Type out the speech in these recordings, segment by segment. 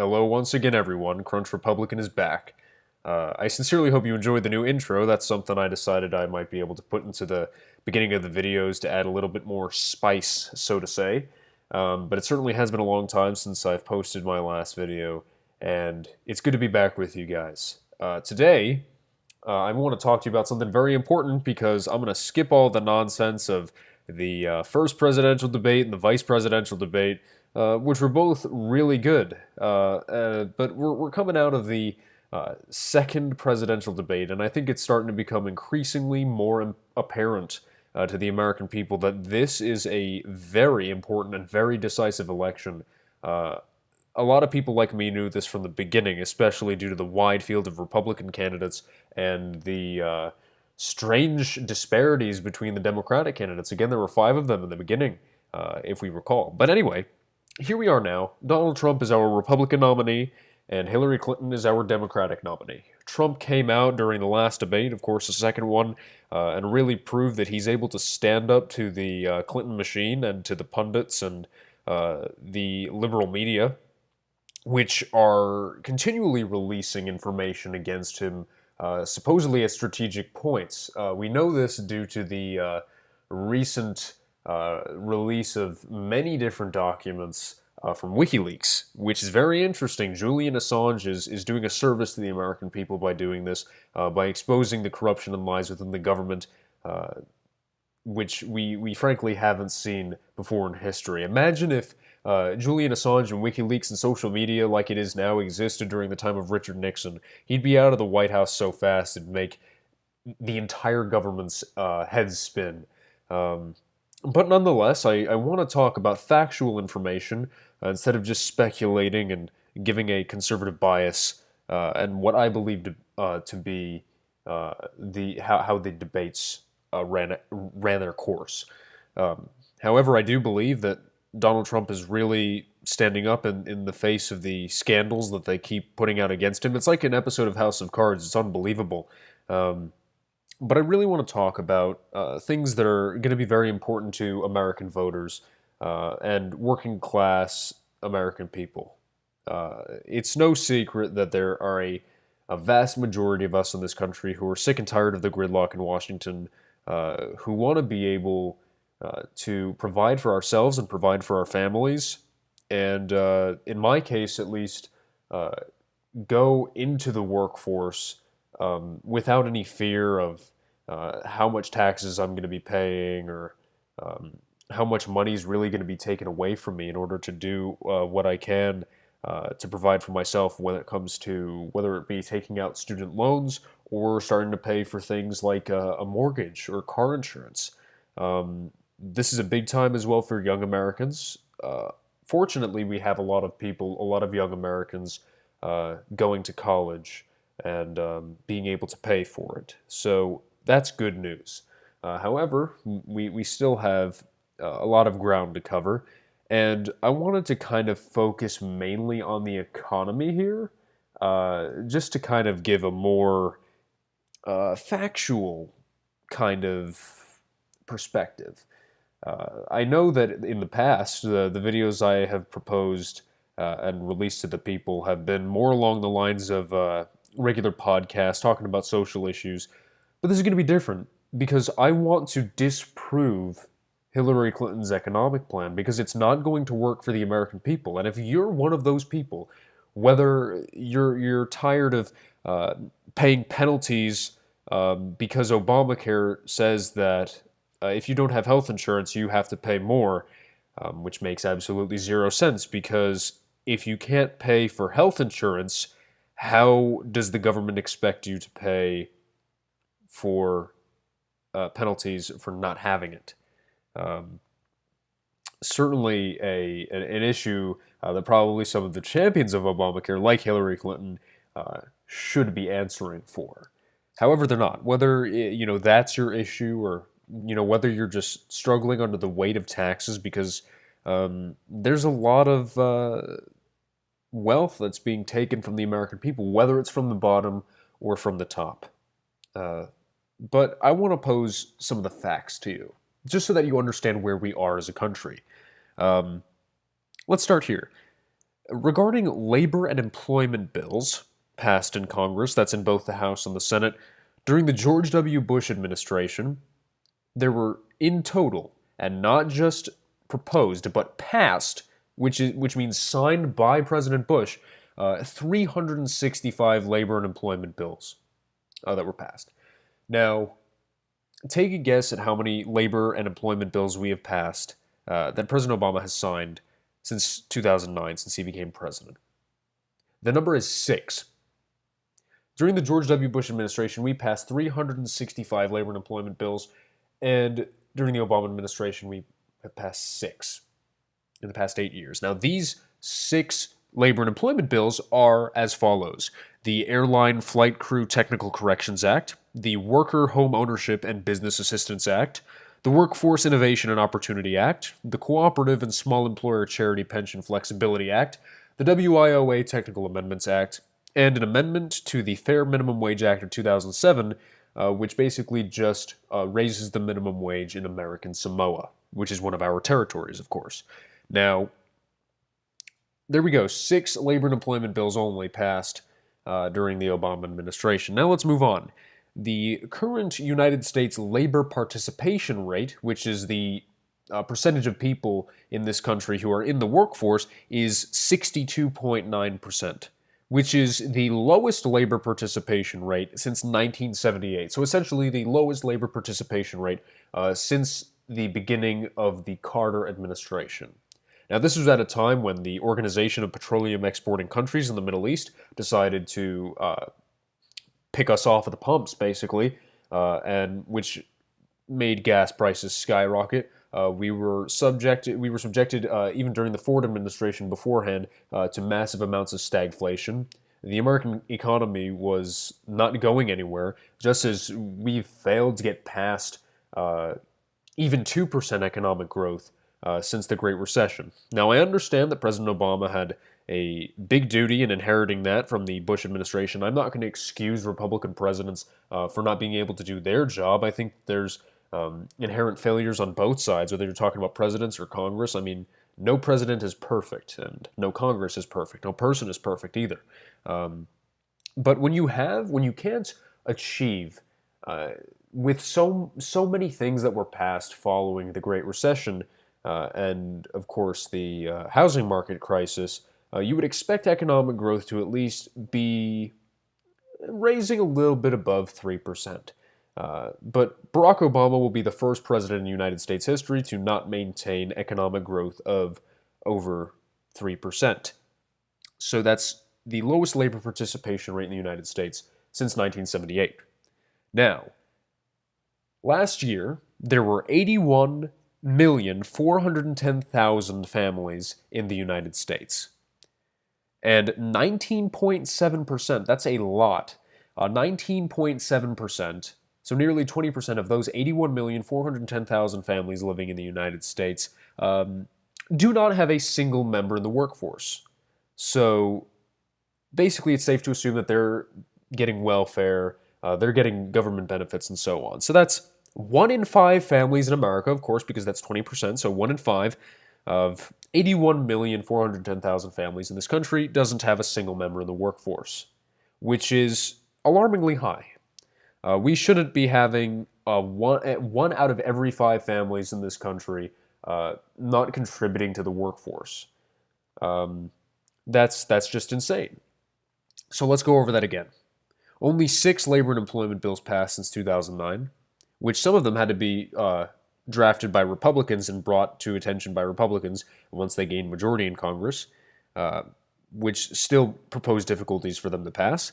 Hello once again, everyone. CrunchRepublican is back. I sincerely hope you enjoyed the new intro. That's something I decided I might be able to put into the beginning of the videos to add a little bit more spice, so to say. But it certainly has been a long time since I've posted my last video, and it's good to be back with you guys. Today, I want to talk to you about something very important because I'm going to skip all the nonsense of the first presidential debate and the vice presidential debate, which were both really good. But we're coming out of the second presidential debate, and I think it's starting to become increasingly more apparent to the American people that this is a very important and very decisive election. A lot of people like me knew this from the beginning, especially due to the wide field of Republican candidates and the strange disparities between the Democratic candidates. Again, there were 5 of them in the beginning, if we recall. But anyway, here we are now. Donald Trump is our Republican nominee, and Hillary Clinton is our Democratic nominee. Trump came out during the last debate, of course, the second one, and really proved that he's able to stand up to the Clinton machine and to the pundits and the liberal media, which are continually releasing information against him, supposedly at strategic points. We know this due to the recent release of many different documents from WikiLeaks, which is very interesting. Julian Assange is doing a service to the American people by doing this, by exposing the corruption and lies within the government, which we frankly haven't seen before in history. Imagine if Julian Assange and WikiLeaks and social media like it is now existed during the time of Richard Nixon. He'd be out of the White House so fast it'd make the entire government's heads spin. But nonetheless, I want to talk about factual information instead of just speculating and giving a conservative bias and what I believe to be how the debates ran their course. However, I do believe that Donald Trump is really standing up in the face of the scandals that they keep putting out against him. It's like an episode of House of Cards. It's unbelievable. But I really want to talk about things that are going to be very important to American voters and working class American people. It's no secret that there are a vast majority of us in this country who are sick and tired of the gridlock in Washington, who want to be able to provide for ourselves and provide for our families, and in my case at least, go into the workforce without any fear of how much taxes I'm going to be paying or how much money is really going to be taken away from me in order to do what I can to provide for myself when it comes to whether it be taking out student loans or starting to pay for things like a mortgage or car insurance. This is a big time as well for young Americans. Fortunately, we have a lot of young Americans going to college and being able to pay for it. So that's good news. However, we still have a lot of ground to cover, and I wanted to kind of focus mainly on the economy here, just to kind of give a more factual kind of perspective. I know that in the past, the videos I have proposed and released to the people have been more along the lines of regular podcasts talking about social issues, but this is going to be different because I want to disprove Hillary Clinton's economic plan because it's not going to work for the American people. And if you're one of those people, whether you're tired of paying penalties because Obamacare says that if you don't have health insurance, you have to pay more, which makes absolutely 0 sense because if you can't pay for health insurance, how does the government expect you to pay for penalties for not having it? Certainly an issue that probably some of the champions of Obamacare, like Hillary Clinton, should be answering for. However, they're not. Whether that's your issue or whether you're just struggling under the weight of taxes because there's a lot of wealth that's being taken from the American people, whether it's from the bottom or from the top. But I want to pose some of the facts to you, just so that you understand where we are as a country. Let's start here. Regarding labor and employment bills passed in Congress, that's in both the House and the Senate, during the George W. Bush administration, there were in total, and not just proposed, but passed, which means signed by President Bush, 365 labor and employment bills that were passed. Now, take a guess at how many labor and employment bills we have passed that President Obama has signed since 2009, since he became president. The number is 6. During the George W. Bush administration, we passed 365 labor and employment bills, and during the Obama administration, we have passed 6 in the past 8 years. Now, these 6 labor and employment bills are as follows: the Airline Flight Crew Technical Corrections Act, the Worker Home Ownership and Business Assistance Act, the Workforce Innovation and Opportunity Act, the Cooperative and Small Employer Charity Pension Flexibility Act, the WIOA Technical Amendments Act, and an amendment to the Fair Minimum Wage Act of 2007, which basically just raises the minimum wage in American Samoa, which is one of our territories, of course. Now, there we go. 6 labor and employment bills only passed during the Obama administration. Now let's move on. The current United States labor participation rate, which is the percentage of people in this country who are in the workforce, is 62.9%, which is the lowest labor participation rate since 1978. So essentially the lowest labor participation rate since the beginning of the Carter administration. Now, this was at a time when the Organization of Petroleum Exporting Countries in the Middle East decided to pick us off at the pumps, basically, and which made gas prices skyrocket. We were subjected, even during the Ford administration beforehand, to massive amounts of stagflation. The American economy was not going anywhere, just as we failed to get past even 2% economic growth since the Great Recession. Now, I understand that President Obama had a big duty in inheriting that from the Bush administration. I'm not going to excuse Republican presidents for not being able to do their job. I think there's inherent failures on both sides, whether you're talking about presidents or Congress. I mean, no president is perfect, and no Congress is perfect. No person is perfect either. But when you can't achieve with so many things that were passed following the Great Recession, and of course the housing market crisis, you would expect economic growth to at least be raising a little bit above 3%. But Barack Obama will be the first president in United States history to not maintain economic growth of over 3%. So that's the lowest labor participation rate in the United States since 1978. Now, last year, there were 81,410,000 families in the United States. And 19.7%, that's a lot, 19.7%, so nearly 20% of those 81,410,000 families living in the United States do not have a single member in the workforce. So basically it's safe to assume that they're getting welfare, they're getting government benefits, and so on. So that's 1 in 5 families in America, of course, because that's 20%, so 1 in 5 of 81,410,000 families in this country doesn't have a single member in the workforce, which is alarmingly high. We shouldn't be having one out of every 5 families in this country not contributing to the workforce. That's just insane. So let's go over that again. Only 6 labor and employment bills passed since 2009, which some of them had to be drafted by Republicans and brought to attention by Republicans once they gained majority in Congress, which still proposed difficulties for them to pass.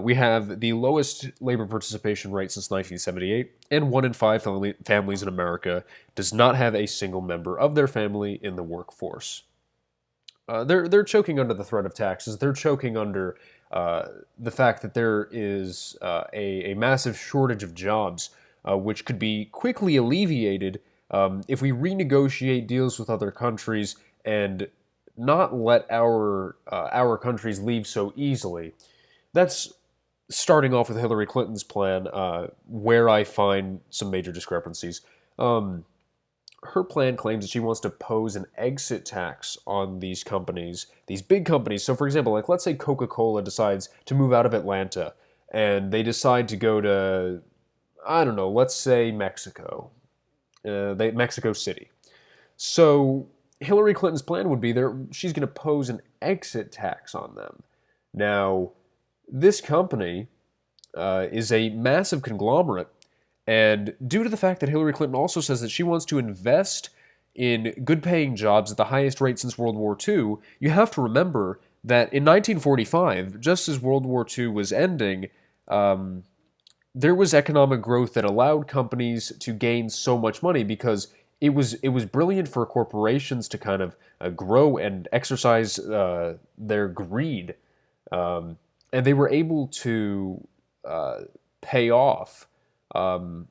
We have the lowest labor participation rate since 1978, and 1 in 5 families in America does not have a single member of their family in the workforce. They're choking under the threat of taxes. They're choking under the fact that there is a massive shortage of jobs, which could be quickly alleviated if we renegotiate deals with other countries and not let our countries leave so easily. That's starting off with Hillary Clinton's plan, where I find some major discrepancies. her plan claims that she wants to pose an exit tax on these companies, these big companies. So, for example, like let's say Coca-Cola decides to move out of Atlanta and they decide to go to, I don't know, let's say Mexico, Mexico City. So Hillary Clinton's plan would be she's going to pose an exit tax on them. Now, this company is a massive conglomerate, and due to the fact that Hillary Clinton also says that she wants to invest in good-paying jobs at the highest rate since World War II, you have to remember that in 1945, just as World War II was ending, there was economic growth that allowed companies to gain so much money because it was brilliant for corporations to kind of grow and exercise their greed, and they were able to pay off a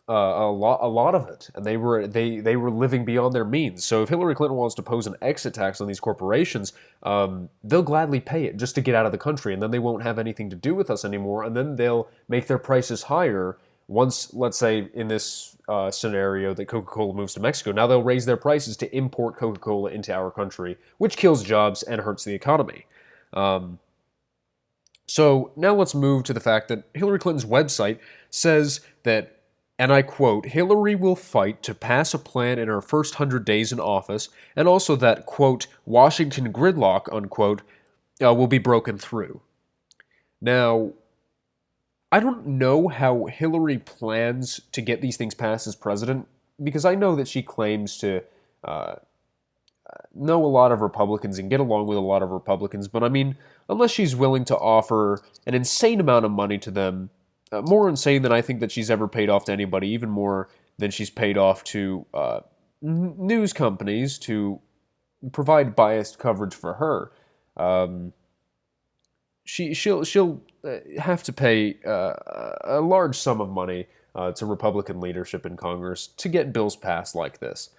lot of it, and they were living beyond their means. So if Hillary Clinton wants to pose an exit tax on these corporations, they'll gladly pay it just to get out of the country, and then they won't have anything to do with us anymore, and then they'll make their prices higher once, let's say, in this scenario that Coca-Cola moves to Mexico. Now they'll raise their prices to import Coca-Cola into our country, which kills jobs and hurts the economy. So now let's move to the fact that Hillary Clinton's website says that, and I quote, Hillary will fight to pass a plan in her first 100 days in office, and also that, quote, Washington gridlock, unquote, will be broken through. Now, I don't know how Hillary plans to get these things passed as president, because I know that she claims to know a lot of Republicans and get along with a lot of Republicans, but I mean, unless she's willing to offer an insane amount of money to them, more insane than I think that she's ever paid off to anybody, even more than she's paid off to news companies to provide biased coverage for her. She'll have to pay a large sum of money to Republican leadership in Congress to get bills passed like this.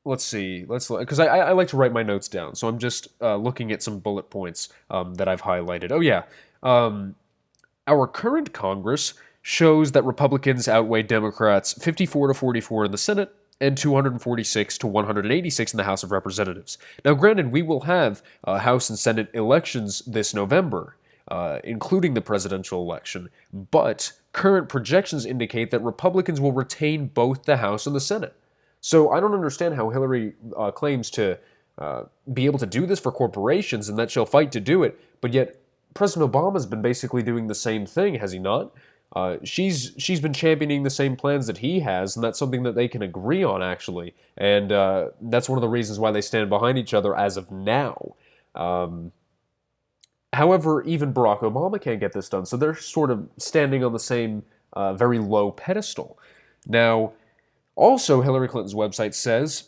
Let's see. Because I like to write my notes down, so I'm just looking at some bullet points that I've highlighted. Oh yeah, our current Congress shows that Republicans outweigh Democrats 54-44 in the Senate and 246-186 in the House of Representatives. Now, granted, we will have House and Senate elections this November, including the presidential election, but current projections indicate that Republicans will retain both the House and the Senate. So I don't understand how Hillary claims to be able to do this for corporations and that she'll fight to do it, but yet President Obama's been basically doing the same thing, has he not? She's been championing the same plans that he has, and that's something that they can agree on, actually. And that's one of the reasons why they stand behind each other as of now. However, even Barack Obama can't get this done, so they're sort of standing on the same very low pedestal. Now, also, Hillary Clinton's website says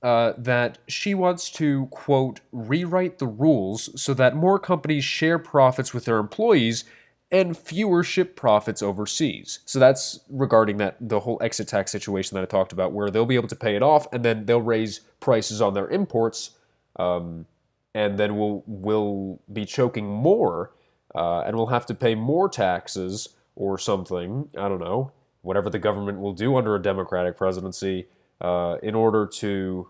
that she wants to, quote, rewrite the rules so that more companies share profits with their employees and fewer ship profits overseas. So that's regarding the whole exit tax situation that I talked about, where they'll be able to pay it off, and then they'll raise prices on their imports, and then we'll be choking more, and we'll have to pay more taxes or something, I don't know, whatever the government will do under a Democratic presidency, in order to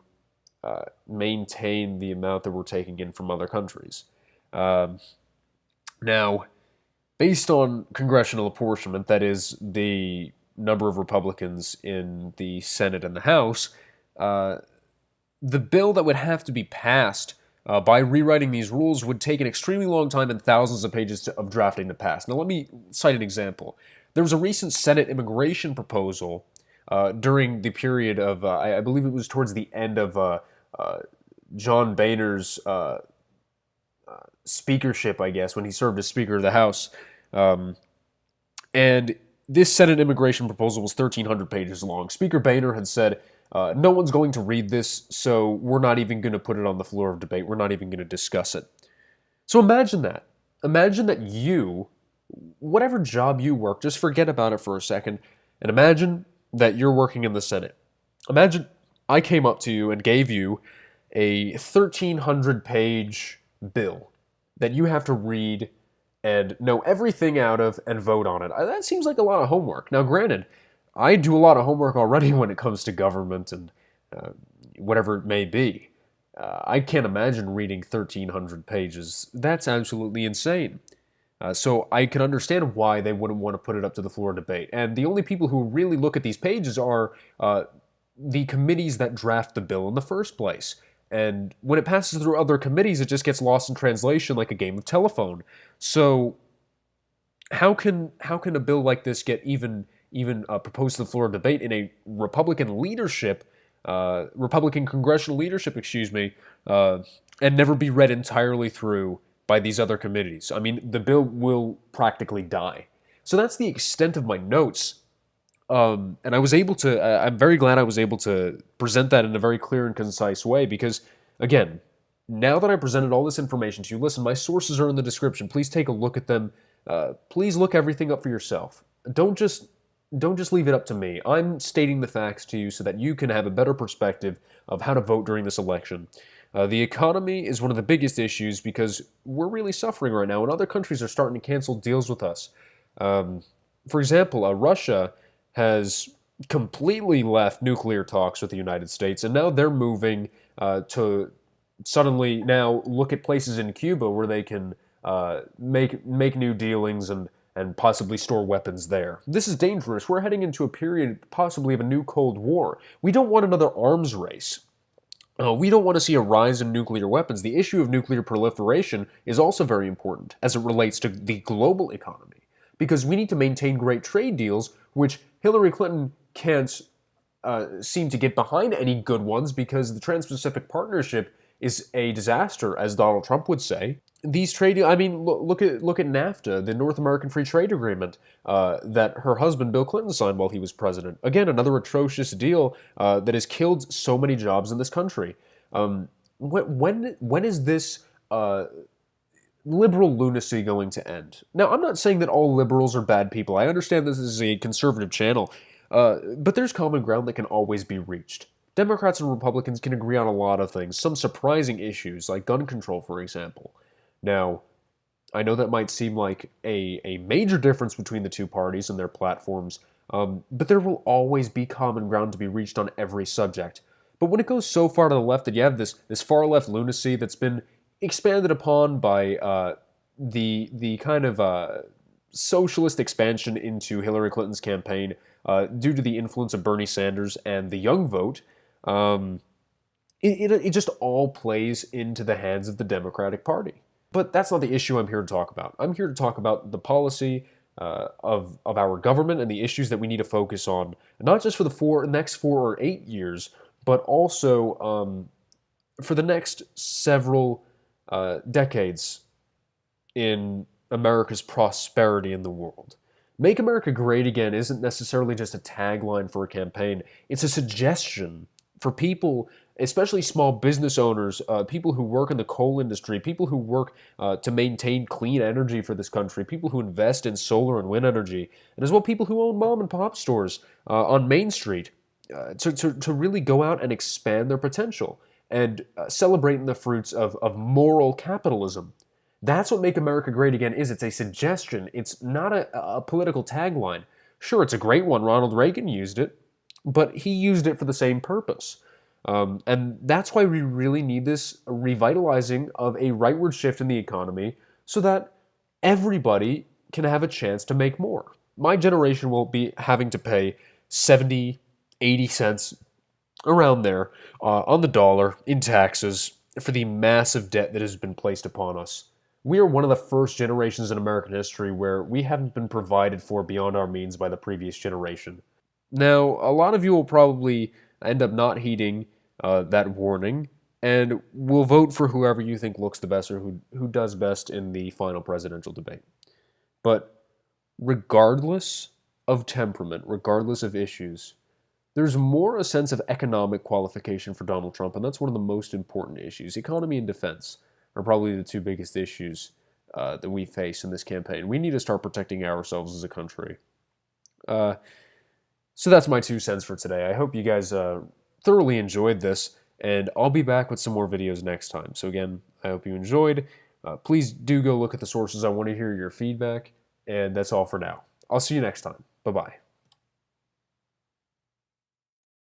maintain the amount that we're taking in from other countries. Now, based on congressional apportionment, that is, the number of Republicans in the Senate and the House, the bill that would have to be passed by rewriting these rules would take an extremely long time and thousands of pages of drafting to pass. Now, let me cite an example. There was a recent Senate immigration proposal during the period of, I believe it was towards the end of John Boehner's speakership, I guess, when he served as Speaker of the House. And this Senate immigration proposal was 1,300 pages long. Speaker Boehner had said, no one's going to read this, so we're not even going to put it on the floor of debate. We're not even going to discuss it. So imagine that. Imagine that you, whatever job you work, just forget about it for a second, and imagine that you're working in the Senate. Imagine I came up to you and gave you a 1,300-page bill that you have to read and know everything out of and vote on it. That seems like a lot of homework. Now, granted, I do a lot of homework already when it comes to government and uh, whatever it may be. I can't imagine reading 1,300 pages. That's absolutely insane. So I can understand why they wouldn't want to put it up to the floor debate. And the only people who really look at these pages are the committees that draft the bill in the first place. And when it passes through other committees, it just gets lost in translation like a game of telephone. So how can a bill like this get even proposed to the floor of debate in a Republican leadership, Republican congressional leadership, excuse me, and never be read entirely through by these other committees? I mean, the bill will practically die. So that's the extent of my notes. And I was able to, I'm very glad I was able to present that in a very clear and concise way because, again, now that I presented all this information to you, listen, my sources are in the description. Please take a look at them. Please look everything up for yourself. Don't just leave it up to me. I'm stating the facts to you so that you can have a better perspective of how to vote during this election. The economy is one of the biggest issues because we're really suffering right now, and other countries are starting to cancel deals with us. For example, Russia has completely left nuclear talks with the United States, and now they're moving to suddenly now look at places in Cuba where they can make new dealings and possibly store weapons there. This is dangerous. We're heading into a period possibly of a new Cold War. We don't want another arms race. We don't want to see a rise in nuclear weapons. The issue of nuclear proliferation is also very important as it relates to the global economy, because we need to maintain great trade deals, which Hillary Clinton can't seem to get behind any good ones because the Trans-Pacific Partnership is a disaster, as Donald Trump would say. These trade, I mean, look at NAFTA, the North American Free Trade Agreement that her husband Bill Clinton signed while he was president. Again, another atrocious deal that has killed so many jobs in this country. When is this liberal lunacy going to end? Now, I'm not saying that all liberals are bad people. I understand this is a conservative channel, but there's common ground that can always be reached. Democrats and Republicans can agree on a lot of things, some surprising issues, like gun control, for example. Now, I know that might seem like a major difference between the two parties and their platforms, but there will always be common ground to be reached on every subject. But when it goes so far to the left that you have this far-left lunacy that's been expanded upon by the kind of socialist expansion into Hillary Clinton's campaign due to the influence of Bernie Sanders and the young vote, it just all plays into the hands of the Democratic Party. But that's not the issue I'm here to talk about. I'm here to talk about the policy of our government and the issues that we need to focus on, not just for the next 4 or 8 years, but also for the next several decades in America's prosperity in the world. Make America Great Again isn't necessarily just a tagline for a campaign. It's a suggestion for people, especially small business owners, people who work in the coal industry, people who work to maintain clean energy for this country, people who invest in solar and wind energy, and as well people who own mom and pop stores on Main Street, to really go out and expand their potential and celebrating the fruits of moral capitalism. That's what Make America Great Again is. It's a suggestion. It's not a political tagline. Sure, it's a great one. Ronald Reagan used it, but he used it for the same purpose. And that's why we really need this revitalizing of a rightward shift in the economy so that everybody can have a chance to make more. My generation will be having to pay 70, 80 cents, around there, on the dollar in taxes for the massive debt that has been placed upon us. We are one of the first generations in American history where we haven't been provided for beyond our means by the previous generation. Now, a lot of you will probably end up not heeding that warning and will vote for whoever you think looks the best or who does best in the final presidential debate. But regardless of temperament, regardless of issues, there's more a sense of economic qualification for Donald Trump, and that's one of the most important issues. Economy and defense are probably the two biggest issues that we face in this campaign. We need to start protecting ourselves as a country. So that's my 2 cents for today. I hope you guys thoroughly enjoyed this, and I'll be back with some more videos next time. So again, I hope you enjoyed. Please do go look at the sources. I want to hear your feedback, and that's all for now. I'll see you next time. Bye-bye.